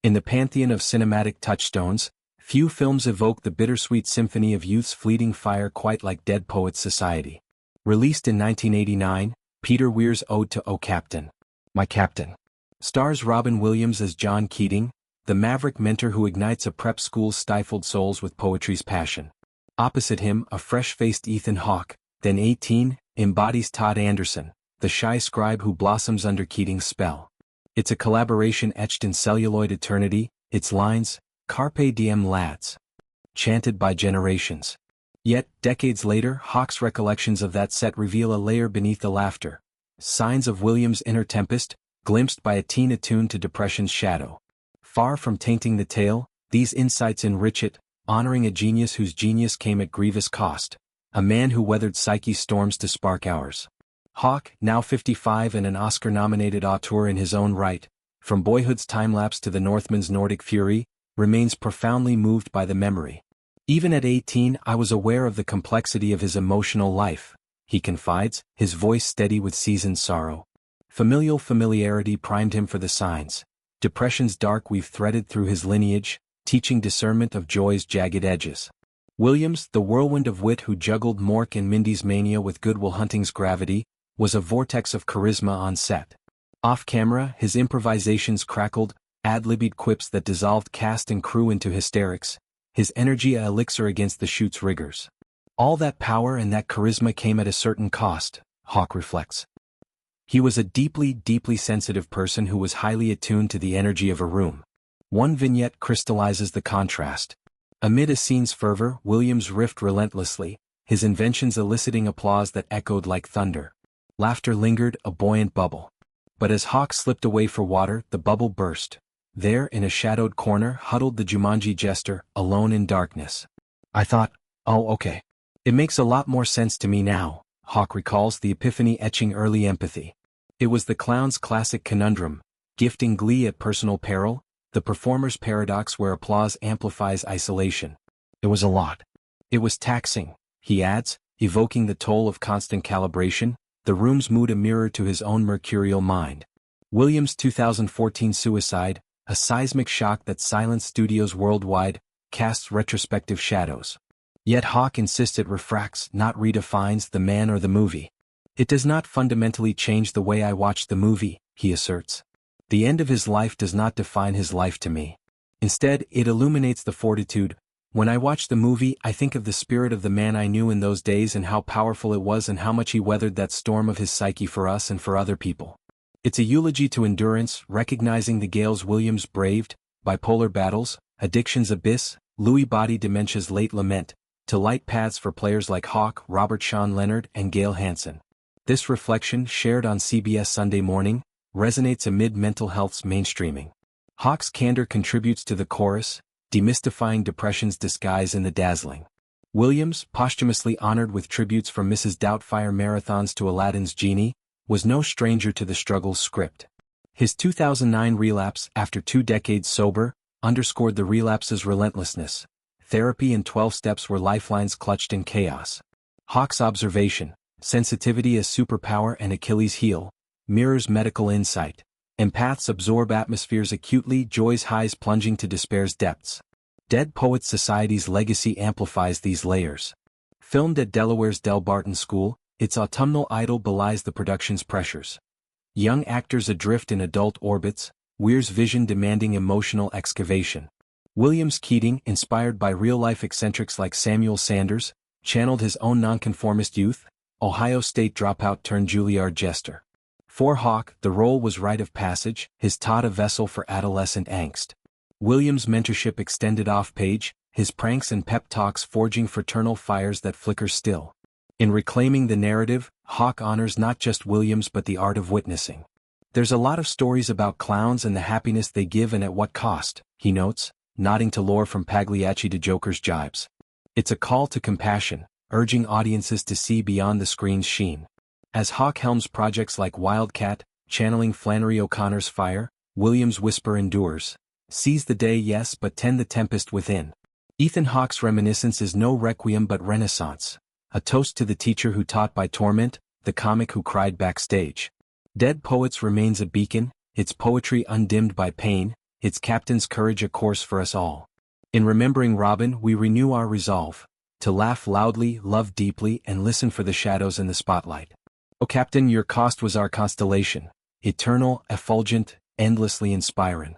In the pantheon of cinematic touchstones, few films evoke the bittersweet symphony of youth's fleeting fire quite like Dead Poets Society. Released in 1989, Peter Weir's Ode to O Captain, My Captain, stars Robin Williams as John Keating, the maverick mentor who ignites a prep school's stifled souls with poetry's passion. Opposite him, a fresh-faced Ethan Hawke, then 18, embodies Todd Anderson, the shy scribe who blossoms under Keating's spell. It's a collaboration etched in celluloid eternity, its lines, Carpe diem lads, chanted by generations. Yet, decades later, Hawke's recollections of that set reveal a layer beneath the laughter. Signs of Williams' inner tempest, glimpsed by a teen attuned to depression's shadow. Far from tainting the tale, these insights enrich it, honoring a genius whose genius came at grievous cost. A man who weathered psyche's storms to spark ours. Hawke, now 55 and an Oscar-nominated auteur in his own right, from Boyhood's time-lapse to the Northman's Nordic fury, remains profoundly moved by the memory. Even at 18 I was aware of the complexity of his emotional life, he confides, his voice steady with seasoned sorrow. Familial familiarity primed him for the signs. Depression's dark weave threaded through his lineage, teaching discernment of joy's jagged edges. Williams, the whirlwind of wit who juggled Mork and Mindy's mania with Good Will Hunting's gravity, was a vortex of charisma on set. Off-camera, his improvisations crackled, ad-libbed quips that dissolved cast and crew into hysterics, his energy a elixir against the shoot's rigors. All that power and that charisma came at a certain cost, Hawke reflects. He was a deeply, deeply sensitive person who was highly attuned to the energy of a room. One vignette crystallizes the contrast. Amid a scene's fervor, Williams riffed relentlessly, his inventions eliciting applause that echoed like thunder. Laughter lingered, a buoyant bubble. But as Hawke slipped away for water, the bubble burst. There, in a shadowed corner, huddled the Jumanji jester, alone in darkness. I thought, oh okay. It makes a lot more sense to me now, Hawke recalls the epiphany etching early empathy. It was the clown's classic conundrum, gifting glee at personal peril, the performer's paradox where applause amplifies isolation. It was a lot. It was taxing, he adds, evoking the toll of constant calibration, the room's mood a mirror to his own mercurial mind. Williams' 2014 Suicide, a seismic shock that silenced studios worldwide, casts retrospective shadows. Yet Hawke insists it refracts, not redefines, the man or the movie. It does not fundamentally change the way I watch the movie, he asserts. The end of his life does not define his life to me. Instead, it illuminates the fortitude. When I watch the movie, I think of the spirit of the man I knew in those days and how powerful it was and how much he weathered that storm of his psyche for us and for other people. It's a eulogy to endurance, recognizing the gales Williams braved, bipolar battles, addiction's abyss, Lewy body dementia's late lament, to light paths for players like Hawke, Robert Sean Leonard, and Gail Hansen. This reflection, shared on CBS Sunday Morning, resonates amid mental health's mainstreaming. Hawke's candor contributes to the chorus, demystifying depression's disguise in the dazzling. Williams, posthumously honored with tributes from Mrs. Doubtfire marathons to Aladdin's genie, was no stranger to the struggle's script. His 2009 relapse, after 2 decades sober, underscored the relapse's relentlessness. Therapy and 12 steps were lifelines clutched in chaos. Hawke's observation, sensitivity as superpower and Achilles' heel, mirrors medical insight. Empaths absorb atmospheres acutely, joy's highs plunging to despair's depths. Dead Poets Society's legacy amplifies these layers. Filmed at Delaware's Del Barton School, its autumnal idyll belies the production's pressures. Young actors adrift in adult orbits, Weir's vision demanding emotional excavation. Williams' Keating, inspired by real-life eccentrics like Samuel Sanders, channeled his own nonconformist youth, Ohio State dropout turned Juilliard jester. For Hawke, the role was rite of passage, his Todd a vessel for adolescent angst. Williams' mentorship extended off-page, his pranks and pep talks forging fraternal fires that flicker still. In reclaiming the narrative, Hawke honors not just Williams but the art of witnessing. There's a lot of stories about clowns and the happiness they give and at what cost, he notes, nodding to lore from Pagliacci to Joker's jibes. It's a call to compassion, urging audiences to see beyond the screen's sheen. As Hawke helms projects like Wildcat, channeling Flannery O'Connor's fire, Williams' whisper endures. Seize the day yes but tend the tempest within. Ethan Hawke's reminiscence is no requiem but renaissance. A toast to the teacher who taught by torment, the comic who cried backstage. Dead Poets remains a beacon, its poetry undimmed by pain, its captain's courage a course for us all. In remembering Robin we renew our resolve, to laugh loudly, love deeply and listen for the shadows in the spotlight. O Captain, your cost was our constellation, eternal, effulgent, endlessly inspiring.